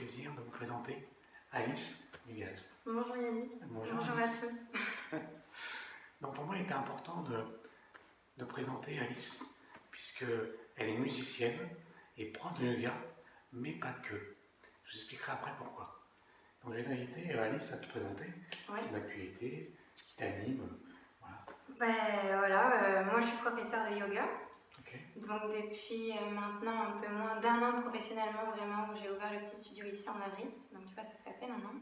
plaisir de vous présenter Alice Dugast. Bonjour Yannick. Bonjour à Alice. tous. Donc pour moi, il était important de présenter Alice, puisqu'elle est musicienne et prof de yoga, mais pas que. Je vous expliquerai après pourquoi. Donc je vais t'inviter Alice à te présenter ton activité, ce qui t'anime. Voilà. Moi je suis professeure de yoga. Okay. Donc depuis maintenant un peu moins d'un an professionnellement, vraiment, j'ai ouvert le petit studio ici en avril. Donc tu vois, ça fait à peine un an.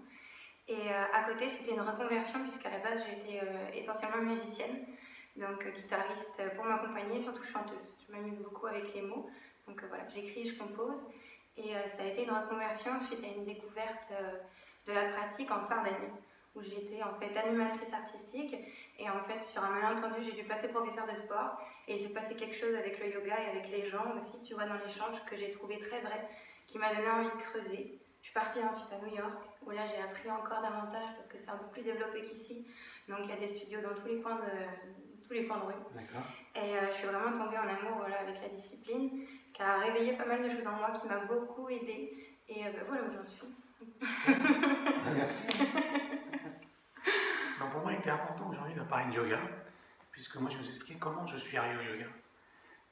Et à côté, c'était une reconversion puisqu'à la base, j'étais essentiellement musicienne. Donc guitariste pour m'accompagner et surtout chanteuse. Je m'amuse beaucoup avec les mots. Donc voilà, j'écris, je compose. Et ça a été une reconversion suite à une découverte de la pratique en Sardaigne, où j'étais en fait animatrice artistique. Et en fait, sur un malentendu, j'ai dû passer professeur de sport. Et il s'est passé quelque chose avec le yoga et avec les gens aussi, tu vois, dans l'échange, que j'ai trouvé très vrai, qui m'a donné envie de creuser. Je suis partie ensuite à New York, où là j'ai appris encore davantage parce que c'est un peu plus développé qu'ici. Donc il y a des studios dans tous les coins de rue. Et je suis vraiment tombée en amour avec la discipline, qui a réveillé pas mal de choses en moi, qui m'a beaucoup aidée. Et voilà où j'en suis. Merci. Donc pour moi, il était important aujourd'hui de parler de yoga, puisque moi je vais vous expliquer comment je suis arrivé au yoga.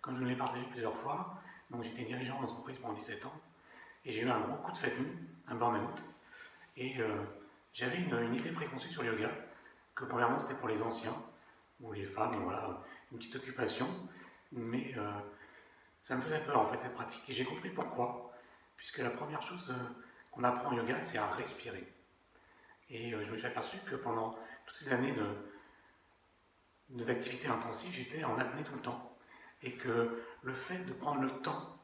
Comme je vous l'ai partagé plusieurs fois, donc j'étais dirigeant d'entreprise pendant 17 ans, et j'ai eu un gros coup de fatigue, un burn-out, et j'avais une idée préconçue sur le yoga, que premièrement c'était pour les anciens, ou les femmes, voilà, une petite occupation, mais ça me faisait peur en fait cette pratique, et j'ai compris pourquoi, puisque la première chose qu'on apprend en yoga, c'est à respirer. Et je me suis aperçu que pendant toutes ces années d'activité intensive, j'étais en apnée tout le temps. Et que le fait de prendre le temps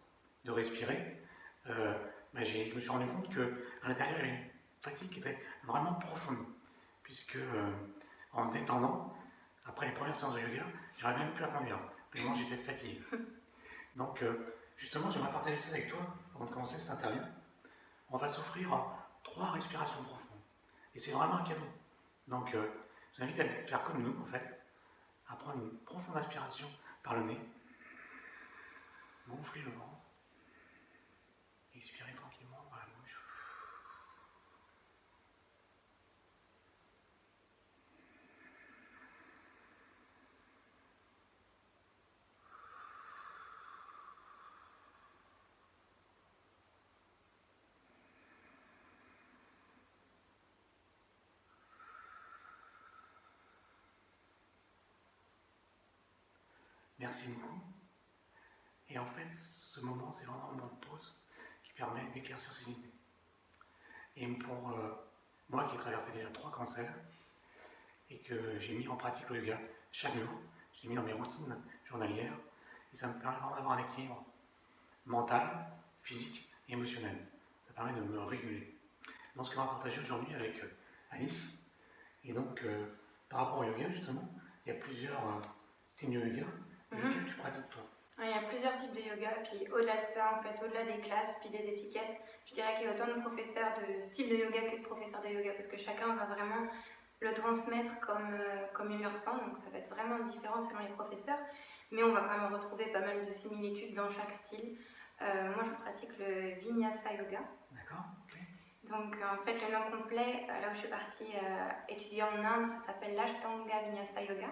de respirer, je me suis rendu compte qu'à l'intérieur, il y avait une fatigue qui était vraiment profonde. Puisque en se détendant, après les premières séances de yoga, j'aurais même plus à conduire, tellement j'étais fatigué. Donc justement, j'aimerais partager ça avec toi avant de commencer cette interview. On va s'offrir 3 respirations profondes. Et c'est vraiment un cadeau. Donc je vous invite à faire comme nous, en fait, à prendre une profonde inspiration par le nez, gonfler le ventre, expirer tranquillement par la bouche. Merci beaucoup. Et en fait, ce moment, c'est vraiment un moment de pause qui permet d'éclaircir ses idées. Et pour moi qui ai traversé déjà 3 cancers et que j'ai mis en pratique le yoga chaque jour, je l'ai mis dans mes routines journalières et ça me permet vraiment d'avoir un équilibre mental, physique et émotionnel. Ça permet de me réguler. Donc ce qu'on va partager aujourd'hui avec Alice, et donc par rapport au yoga justement, il y a plusieurs styles de yoga. Lequel tu pratiques toi? Il y a plusieurs types de yoga, puis au-delà de ça, en fait, au-delà des classes, puis des étiquettes, je dirais qu'il y a autant de professeurs de style de yoga que de professeurs de yoga, parce que chacun va vraiment le transmettre comme il le ressent, donc ça va être vraiment différent selon les professeurs, mais on va quand même retrouver pas mal de similitudes dans chaque style. Moi, je pratique le Vinyasa Yoga. D'accord, ok. Donc en fait, le nom complet, là où je suis partie étudier en Inde, ça s'appelle l'Ashtanga Vinyasa Yoga.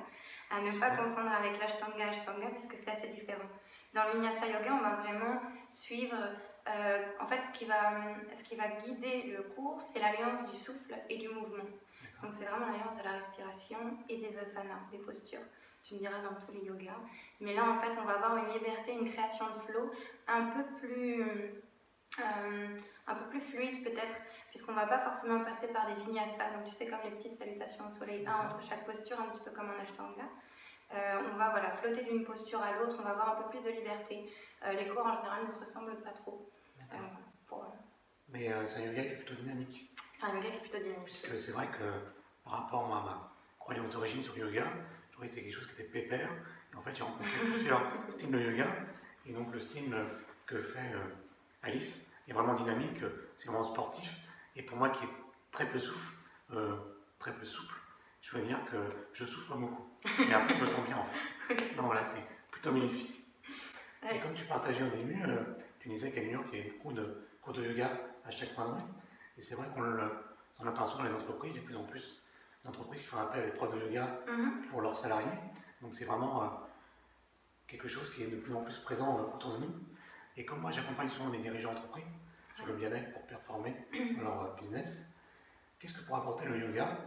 À ne pas confondre avec l'Ashtanga Ashtanga, puisque c'est assez différent. Dans le Vinyasa Yoga, on va vraiment suivre, en fait, ce qui va guider le cours, c'est l'alliance du souffle et du mouvement. Donc c'est vraiment l'alliance de la respiration et des asanas, des postures. Tu me diras dans tous les yogas. Mais là, en fait, on va avoir une liberté, une création de flow un peu plus fluide peut-être, puisqu'on ne va pas forcément passer par des vinyasas, donc tu sais, comme les petites salutations au soleil 1 entre chaque posture, un petit peu comme en Ashtanga. On va flotter d'une posture à l'autre, on va avoir un peu plus de liberté. Les cours en général ne se ressemblent pas trop. Mais c'est un yoga qui est plutôt dynamique. C'est un yoga qui est plutôt dynamique. Puisque c'est vrai que par rapport à ma croyance d'origine sur le yoga, je trouvais que c'était quelque chose qui était pépère. Et en fait, j'ai rencontré plusieurs styles de yoga. Et donc, le style que fait Alice est vraiment dynamique, c'est vraiment sportif. Et pour moi qui est très peu souple, je dois dire que je souffre beaucoup. Mais après, je me sens bien en fait. Donc voilà, c'est plutôt magnifique. Et comme tu partageais au début, tu disais qu'à New York, il y avait beaucoup de cours de yoga à chaque coin de rue. Et c'est vrai qu'on s'en aperçoit dans les entreprises, il y a de plus en plus d'entreprises qui font appel à des profs de yoga pour leurs salariés. Donc c'est vraiment quelque chose qui est de plus en plus présent autour de nous. Et comme moi, j'accompagne souvent des dirigeants d'entreprise sur le bien-être pour performer dans leur business, qu'est-ce que pourrait apporter le yoga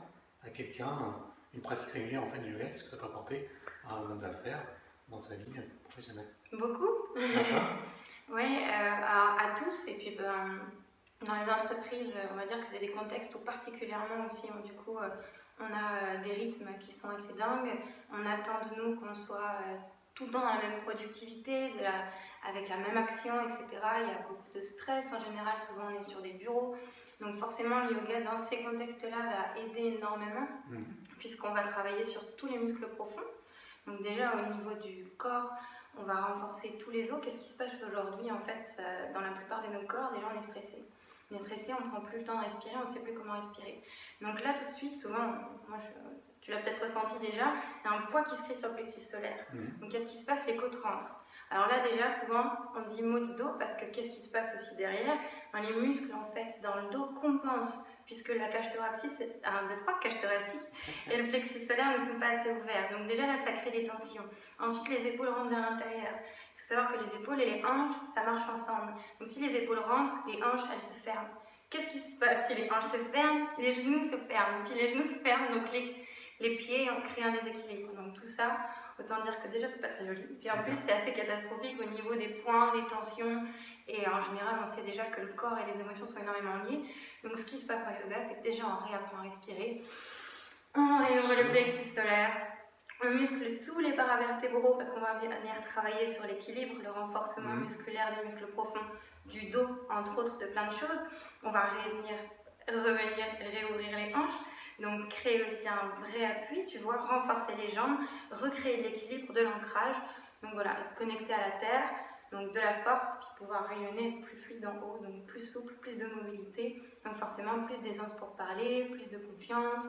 à quelqu'un, une pratique régulière en fait de yoga, qu'est-ce que ça peut apporter à un homme d'affaires dans sa vie professionnelle? Beaucoup. Oui, à tous. Et puis dans les entreprises, on va dire que c'est des contextes où particulièrement aussi, du coup, on a des rythmes qui sont assez dingues. On attend de nous qu'on soit tout le temps dans la même productivité, avec la même action, etc. Il y a beaucoup de stress en général, souvent on est sur des bureaux. Donc forcément, le yoga dans ces contextes-là va aider énormément, puisqu'on va travailler sur tous les muscles profonds. Donc déjà au niveau du corps, on va renforcer tous les os. Qu'est-ce qui se passe aujourd'hui en fait dans la plupart de nos corps? Déjà on est stressé. On est stressé, on ne prend plus le temps de respirer, on ne sait plus comment respirer. Donc là tout de suite, souvent, tu l'as peut-être ressenti déjà, il y a un poids qui se crée sur le plexus solaire. Donc qu'est-ce qui se passe? Les côtes rentrent. Alors là déjà souvent on dit mot du dos parce que qu'est-ce qui se passe aussi derrière? Les muscles en fait dans le dos compensent, puisque la cage thoracique, c'est un des trois cages thoraciques, et le plexus solaire ne sont pas assez ouverts. Donc déjà là, ça crée des tensions. Ensuite, les épaules rentrent vers l'intérieur. Il faut savoir que les épaules et les hanches, ça marche ensemble. Donc si les épaules rentrent, les hanches, elles se ferment. Qu'est-ce qui se passe si les hanches se ferment? Les genoux se ferment. Puis les genoux se ferment, donc les pieds créent un déséquilibre. Donc tout ça, autant dire que déjà, c'est pas très joli. Puis en plus, c'est assez catastrophique au niveau des points, des tensions. Et en général, on sait déjà que le corps et les émotions sont énormément liés. Donc ce qui se passe en yoga, c'est que déjà on réapprend à respirer, on réouvre le plexus solaire, on muscle tous les paravertébraux parce qu'on va venir travailler sur l'équilibre, le renforcement musculaire des muscles profonds du dos, entre autres de plein de choses. On va revenir réouvrir les hanches, donc créer aussi un vrai appui, tu vois, renforcer les jambes, recréer de l'équilibre, de l'ancrage. Donc voilà, être connecté à la terre, donc de la force, puis pouvoir rayonner plus fluide en haut, donc plus souple, plus de mobilité, donc forcément plus d'aisance pour parler, plus de confiance,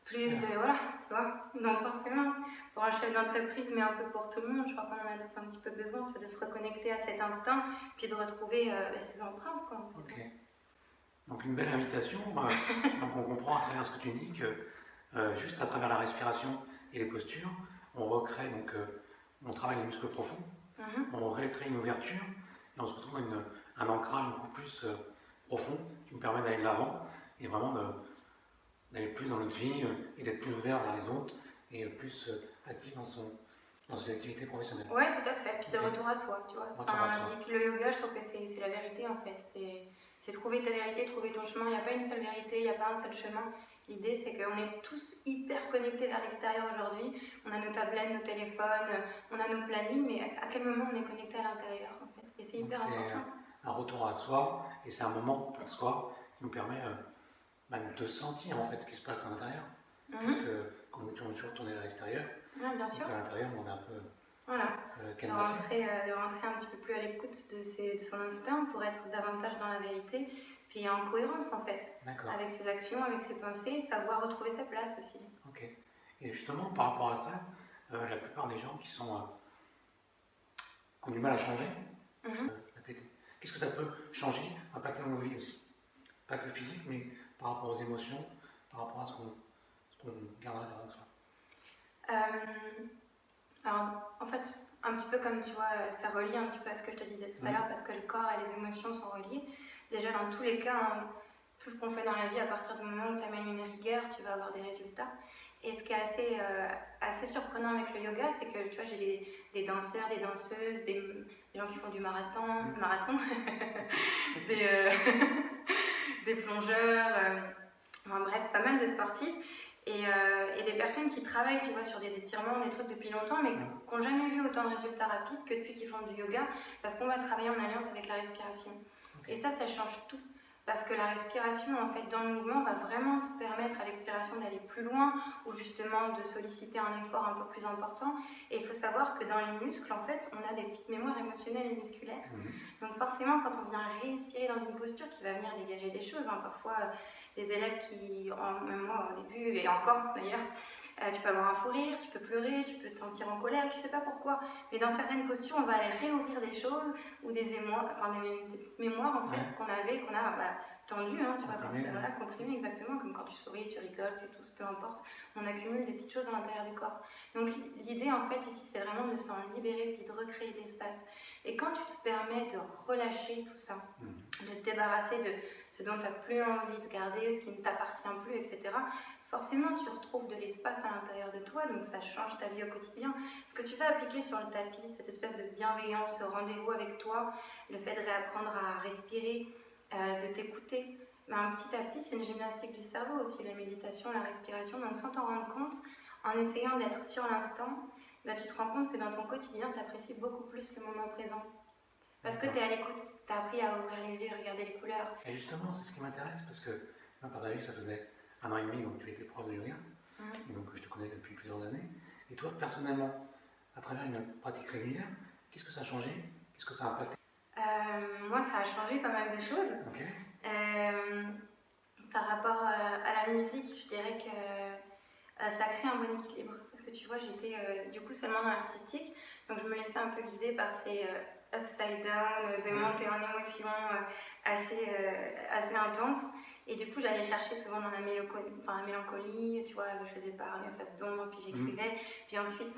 plus de... voilà, tu vois. Donc forcément, pour un chef d'entreprise, mais un peu pour tout le monde, je crois qu'on en a tous un petit peu besoin, de se reconnecter à cet instinct, puis de retrouver ses empreintes, quoi. En fait. Ok. Donc une belle invitation. Donc on comprend à travers ce que tu dis que juste à travers la respiration et les postures, on recrée, donc on travaille les muscles profonds, on recrée une ouverture et on se retrouve dans un ancrage beaucoup plus profond qui nous permet d'aller de l'avant et vraiment d'aller plus dans notre vie et d'être plus ouvert vers les autres et plus actif dans ses activités professionnelles. Oui, tout à fait. Puis c'est le retour à soi, tu vois. Le yoga, je trouve que c'est la vérité en fait. C'est trouver ta vérité, trouver ton chemin. Il n'y a pas une seule vérité, il n'y a pas un seul chemin. L'idée, c'est qu'on est tous hyper connectés vers l'extérieur aujourd'hui. On a nos tablettes, nos téléphones, on a nos plannings, mais à quel moment on est connecté à l'intérieur en fait? Et c'est hyper important. Un retour à soi, et c'est un moment pour soi qui nous permet de sentir en fait ce qui se passe à l'intérieur. Parce que quand on est toujours tourné vers l'extérieur, bien sûr. À l'intérieur, on est un peu de rentrer un petit peu plus à l'écoute de son instinct pour être davantage dans la vérité, puis en cohérence en fait, avec ses actions, avec ses pensées, savoir retrouver sa place aussi. Ok. Et justement, par rapport à ça, la plupart des gens qui ont du mal à changer, qu'est-ce que ça peut changer, impacter dans nos vies aussi? Pas que physique, mais par rapport aux émotions, par rapport à ce qu'on gardera derrière soi. Alors, en fait, un petit peu comme tu vois, ça relie un petit peu à ce que je te disais tout à l'heure, parce que le corps et les émotions sont reliés. Déjà, dans tous les cas, tout ce qu'on fait dans la vie, à partir du moment où tu amènes une rigueur, tu vas avoir des résultats. Et ce qui est assez surprenant avec le yoga, c'est que tu vois, j'ai des danseurs, des danseuses, des gens qui font du marathon, des plongeurs, bref, pas mal de sportifs. Et des personnes qui travaillent, tu vois, sur des étirements, des trucs depuis longtemps, mais qui n'ont jamais vu autant de résultats rapides que depuis qu'ils font du yoga, parce qu'on va travailler en alliance avec la respiration. Et ça change tout. Parce que la respiration, en fait, dans le mouvement, va vraiment te permettre à l'expiration d'aller plus loin, ou justement de solliciter un effort un peu plus important. Et il faut savoir que dans les muscles, en fait, on a des petites mémoires émotionnelles et musculaires. Donc forcément, quand on vient respirer dans une posture qui va venir dégager des choses, parfois... des élèves qui, même moi au début, et encore d'ailleurs, Tu peux avoir un fou rire, tu peux pleurer, tu peux te sentir en colère, tu sais pas pourquoi. Mais dans certaines postures, on va aller réouvrir des choses ou des émois, enfin des petites mémoires en fait qu'on a tendues, hein, tu vois, voilà, comprimées exactement, comme quand tu souris, tu rigoles, tu tousses, peu importe. On accumule des petites choses à l'intérieur du corps. Donc l'idée en fait ici, c'est vraiment de s'en libérer puis de recréer de l'espace. Et quand tu te permets de relâcher tout ça, de te débarrasser de ce dont tu n'as plus envie de garder, ce qui ne t'appartient plus, etc., forcément tu retrouves de l'espace à l'intérieur de toi, donc ça change ta vie au quotidien. Ce que tu vas appliquer sur le tapis, cette espèce de bienveillance, ce rendez-vous avec toi, le fait de réapprendre à respirer, de t'écouter, petit à petit c'est une gymnastique du cerveau aussi, la méditation, la respiration, donc sans t'en rendre compte, en essayant d'être sur l'instant, tu te rends compte que dans ton quotidien tu apprécies beaucoup plus le moment présent. Parce que tu es à l'écoute, tu as appris à ouvrir les yeux et regarder les couleurs. Et justement, c'est ce qui m'intéresse parce que, moi, par ailleurs, ça faisait 1 an et demi où tu étais prof de yoga, et donc je te connais depuis plusieurs années. Et toi, personnellement, à travers une pratique régulière, qu'est-ce que ça a changé? Qu'est-ce que ça a impacté? Moi, ça a changé pas mal de choses. Okay. Par rapport à la musique, je dirais que ça crée un bon équilibre. Parce que tu vois, j'étais du coup seulement dans l'artistique, donc je me laissais un peu guider par ces upside down, des montées en émotion assez intenses. Et du coup, j'allais chercher souvent dans la mélancolie, tu vois, je faisais par mes faces d'ombre, puis j'écrivais. Puis ensuite,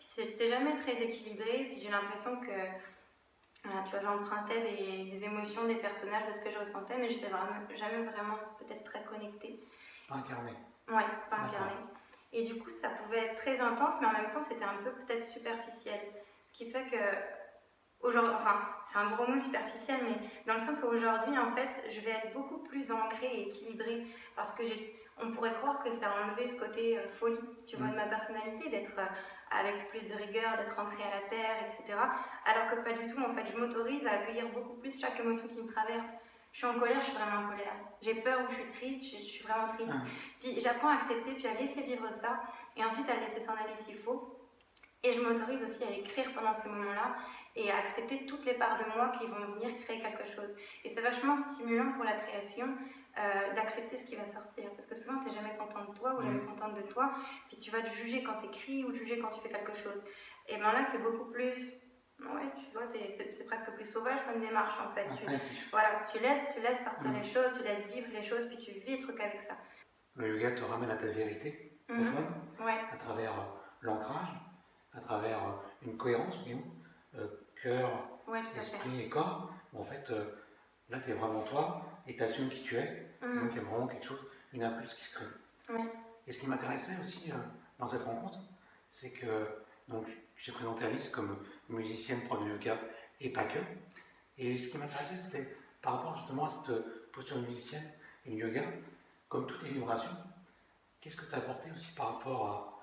c'était jamais très équilibré. Puis j'ai l'impression que, tu vois, j'empruntais des émotions, des personnages, de ce que je ressentais, mais j'étais jamais vraiment peut-être très connectée. Pas incarnée. Ouais, pas incarnée. Et du coup, ça pouvait être très intense, mais en même temps, c'était un peu peut-être superficiel. Ce qui fait que aujourd'hui, c'est un gros mot superficiel, mais dans le sens où aujourd'hui, en fait, je vais être beaucoup plus ancrée et équilibrée parce que on pourrait croire que ça a enlevé ce côté folie, tu vois, de ma personnalité, d'être avec plus de rigueur, d'être ancrée à la terre, etc. Alors que pas du tout, en fait, je m'autorise à accueillir beaucoup plus chaque émotion qui me traverse. Je suis en colère, je suis vraiment en colère. J'ai peur ou je suis triste, je suis vraiment triste. Puis j'apprends à accepter, puis à laisser vivre ça, et ensuite à laisser s'en aller s'il faut. Et je m'autorise aussi à écrire pendant ces moments-là et à accepter toutes les parts de moi qui vont venir créer quelque chose. Et c'est vachement stimulant pour la création d'accepter ce qui va sortir. Parce que souvent, tu n'es jamais contente de toi ou jamais contente de toi, puis tu vas te juger quand tu écris ou te juger quand tu fais quelque chose. Et bien là, tu es beaucoup plus... Ouais, tu vois, c'est presque plus sauvage comme démarche en fait. Tu laisses sortir les choses, tu laisses vivre les choses, puis tu vis le truc avec ça. Le yoga te ramène à ta vérité, au fond, à travers l'ancrage, à travers une cohérence, cœur, esprit et corps. En fait, là, tu es vraiment toi et tu assumes qui tu es. Donc, il y a vraiment quelque chose, une impulse qui se crée. Et ce qui m'intéressait aussi dans cette rencontre, c'est que donc, je t'ai présenté Alice comme musicienne, prof de yoga et pas que. Et ce qui m'intéressait, c'était par rapport justement à cette posture de musicienne et du yoga, comme toutes les vibrations, qu'est-ce que tu as apporté aussi par rapport à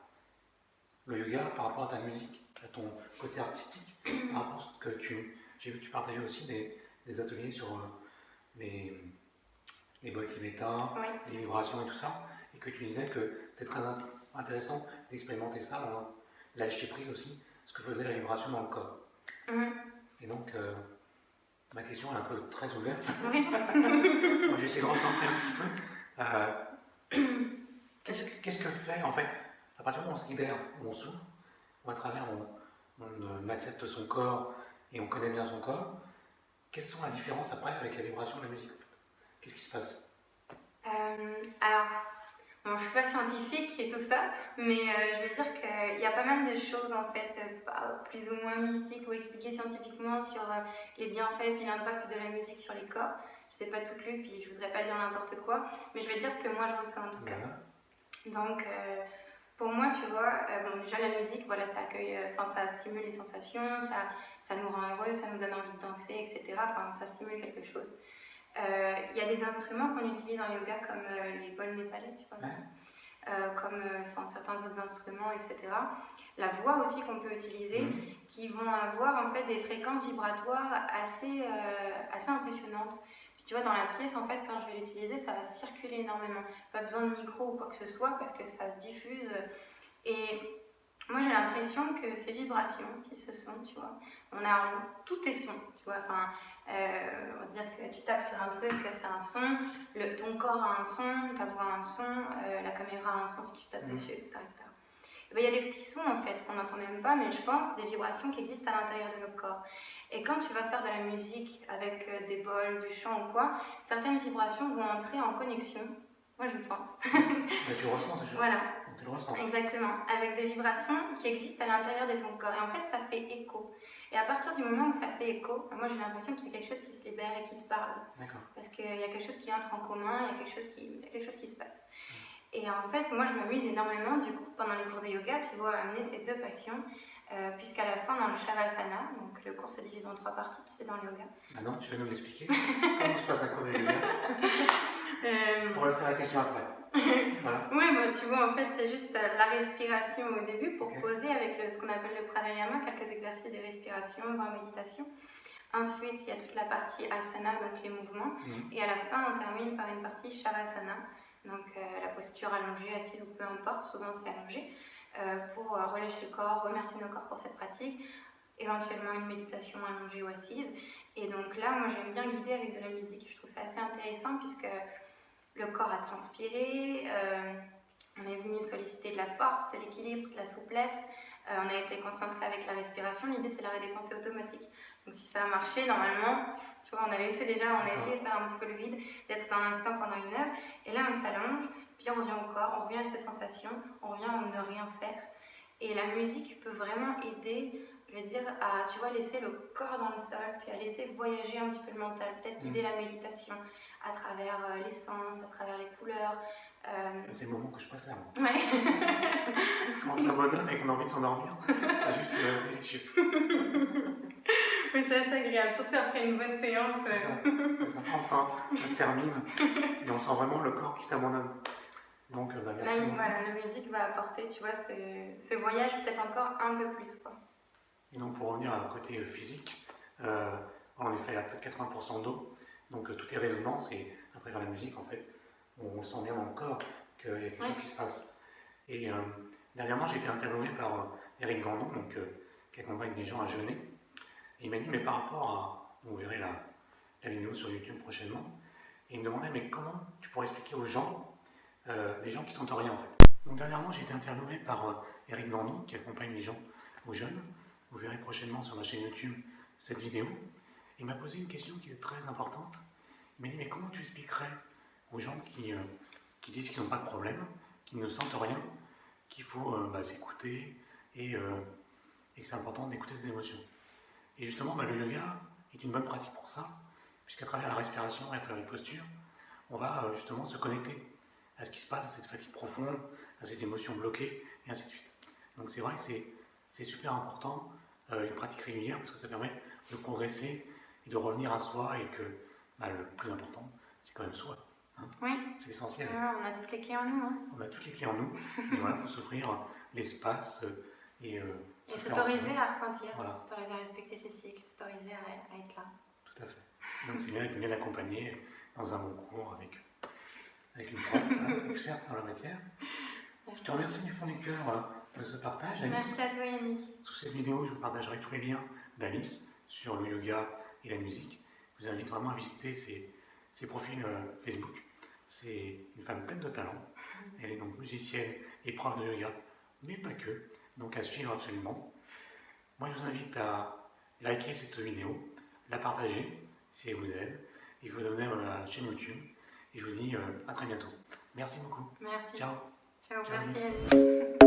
le yoga, par rapport à ta musique, à ton côté artistique, par rapport à ce que j'ai vu que tu partageais aussi des ateliers sur les bols tibétains, les vibrations et tout ça, et que tu disais que c'était très intéressant d'expérimenter ça dans lâcher prise aussi, ce que faisait la vibration dans le corps. Et donc, ma question est un peu très ouverte. J'essaie de recentrer un petit peu. Qu'est-ce que fait, en fait, à partir du moment où on se libère, où on s'ouvre, où à travers on accepte son corps et on connaît bien son corps, quelles sont les différences après avec la vibration de la musique? Qu'est-ce qui se passe? Alors, bon, je ne suis pas scientifique et tout ça, mais je veux dire qu'il y a pas mal de choses en fait, plus ou moins mystiques ou expliquées scientifiquement sur les bienfaits et l'impact de la musique sur les corps. Je ne sais pas tout lu, puis je ne voudrais pas dire n'importe quoi, mais je vais dire ce que moi je ressens en tout cas. Donc, pour moi, tu vois, déjà la musique, voilà, ça accueille, ça stimule les sensations, ça nous rend heureux, ça nous donne envie de danser, etc. Ça stimule quelque chose. Il y a des instruments qu'on utilise en yoga comme les bols népalais, tu vois, comme certains autres instruments, etc. La voix aussi qu'on peut utiliser, qui vont avoir en fait des fréquences vibratoires assez impressionnantes. Puis tu vois, dans la pièce, en fait, quand je vais l'utiliser, ça va circuler énormément. Pas besoin de micro ou quoi que ce soit parce que ça se diffuse. Et Moi, j'ai l'impression que ces vibrations qui se sont, tu vois, tout est son, tu vois, enfin, on va dire que tu tapes sur un truc, c'est un son, ton corps a un son, ta voix a un son, la caméra a un son si tu tapes dessus, etc. etc. Et ben, il y a des petits sons, en fait, qu'on n'entend même pas, mais je pense des vibrations qui existent à l'intérieur de nos corps. Et quand tu vas faire de la musique avec des bols, du chant ou quoi, certaines vibrations vont entrer en connexion. Moi, je pense. Mais tu ressens déjà. Voilà. Tu le ressens. Exactement. Avec des vibrations qui existent à l'intérieur de ton corps. Et en fait, ça fait écho. Et à partir du moment où ça fait écho, moi, j'ai l'impression qu'il y a quelque chose qui se libère et qui te parle. D'accord. Parce qu'il y a quelque chose qui entre en commun, il y a quelque chose qui se passe. Et en fait, moi, je m'amuse énormément, du coup, pendant les cours de yoga, tu vois, à amener ces deux passions, puisqu'à la fin, dans le Shavasana, donc le cours se divise en 3 parties, tu sais, dans le yoga. Ah non, tu vas nous l'expliquer. Comment se passe un cours de yoga? On va faire la question après. Voilà. Oui, bah, tu vois, en fait, c'est juste la respiration au début pour poser avec ce qu'on appelle le pranayama, quelques exercices de respiration, voire méditation. Ensuite, il y a toute la partie asana, donc les mouvements. Et à la fin, on termine par une partie shavasana, donc la posture allongée, assise ou peu importe, souvent c'est allongé, pour relâcher le corps, remercier nos corps pour cette pratique, éventuellement une méditation allongée ou assise. Et donc là, moi j'aime bien guider avec de la musique. Je trouve ça assez intéressant puisque le corps a transpiré, on est venu solliciter de la force, de l'équilibre, de la souplesse, on a été concentré avec la respiration. L'idée c'est l'arrêt des pensées automatique. Donc si ça a marché, normalement, tu vois, on a essayé de faire un petit peu le vide, d'être dans l'instant pendant 1 heure, et là on s'allonge, puis on revient au corps, on revient à ses sensations, on revient à ne rien faire. Et la musique peut vraiment aider, je vais dire, à, tu vois, laisser le corps dans le sol, puis à laisser voyager un petit peu le mental, peut-être guider la méditation à travers les sens, à travers les couleurs. C'est le moment que je préfère. Ouais. Quand on s'abonne et qu'on a envie de s'endormir, c'est juste délicieux. Oui, c'est assez agréable, surtout après une bonne séance. C'est ça. Enfin, ça se termine et on sent vraiment le corps qui s'abandonne. Donc, merci. Voilà, la musique va apporter, tu vois, ce voyage peut-être encore un peu plus, quoi. Et donc, pour revenir à côté physique, en effet, il y a plus de 80% d'eau, donc tout est résonance et à travers la musique, en fait, on sent bien dans le corps qu'il y a quelque chose qui se passe. Et dernièrement, j'ai été interviewé par Eric Gandon, donc, qui accompagne des gens à jeûner. Et il m'a dit, mais par rapport à, vous verrez la vidéo sur YouTube prochainement, et il me demandait, mais comment tu pourrais expliquer aux gens, des gens qui sentent rien en fait. Donc dernièrement, j'ai été interviewé par Eric Gandon, qui accompagne les gens au jeûne. Vous verrez prochainement sur ma chaîne YouTube cette vidéo. Il m'a posé une question qui est très importante. Il m'a dit, mais comment tu expliquerais aux gens qui disent qu'ils n'ont pas de problème, qui ne sentent rien, qu'il faut s'écouter et que c'est important d'écouter ses émotions. Et justement, le yoga est une bonne pratique pour ça, puisqu'à travers la respiration et à travers les postures, on va justement se connecter à ce qui se passe, à cette fatigue profonde, à ces émotions bloquées, et ainsi de suite. Donc c'est vrai que c'est super important, une pratique régulière, parce que ça permet de progresser et de revenir à soi, et que le plus important, c'est quand même soi. Hein. Oui. C'est essentiel. On a toutes les clés en nous. Hein. On a toutes les clés en nous, et voilà, il faut s'offrir l'espace et s'autoriser à ressentir, voilà. S'autoriser à respecter ses cycles, s'autoriser à être là. Tout à fait. Donc c'est bien d'être bien accompagné dans un bon cours avec une prof experte dans la matière. Merci. Je te remercie du fond du cœur de ce partage, Alice. Merci à toi, Yannick. Sous cette vidéo, je vous partagerai tous les liens d'Alice sur le yoga et la musique. Je vous invite vraiment à visiter ses profils Facebook. C'est une femme pleine de talent. Elle est donc musicienne et prof de yoga, mais pas que. Donc à suivre absolument. Moi, je vous invite à liker cette vidéo, la partager si elle vous aide, et vous abonner à ma chaîne YouTube. Et je vous dis à très bientôt. Merci beaucoup. Merci. Ciao. Ciao, Ciao, merci Alice. Alice.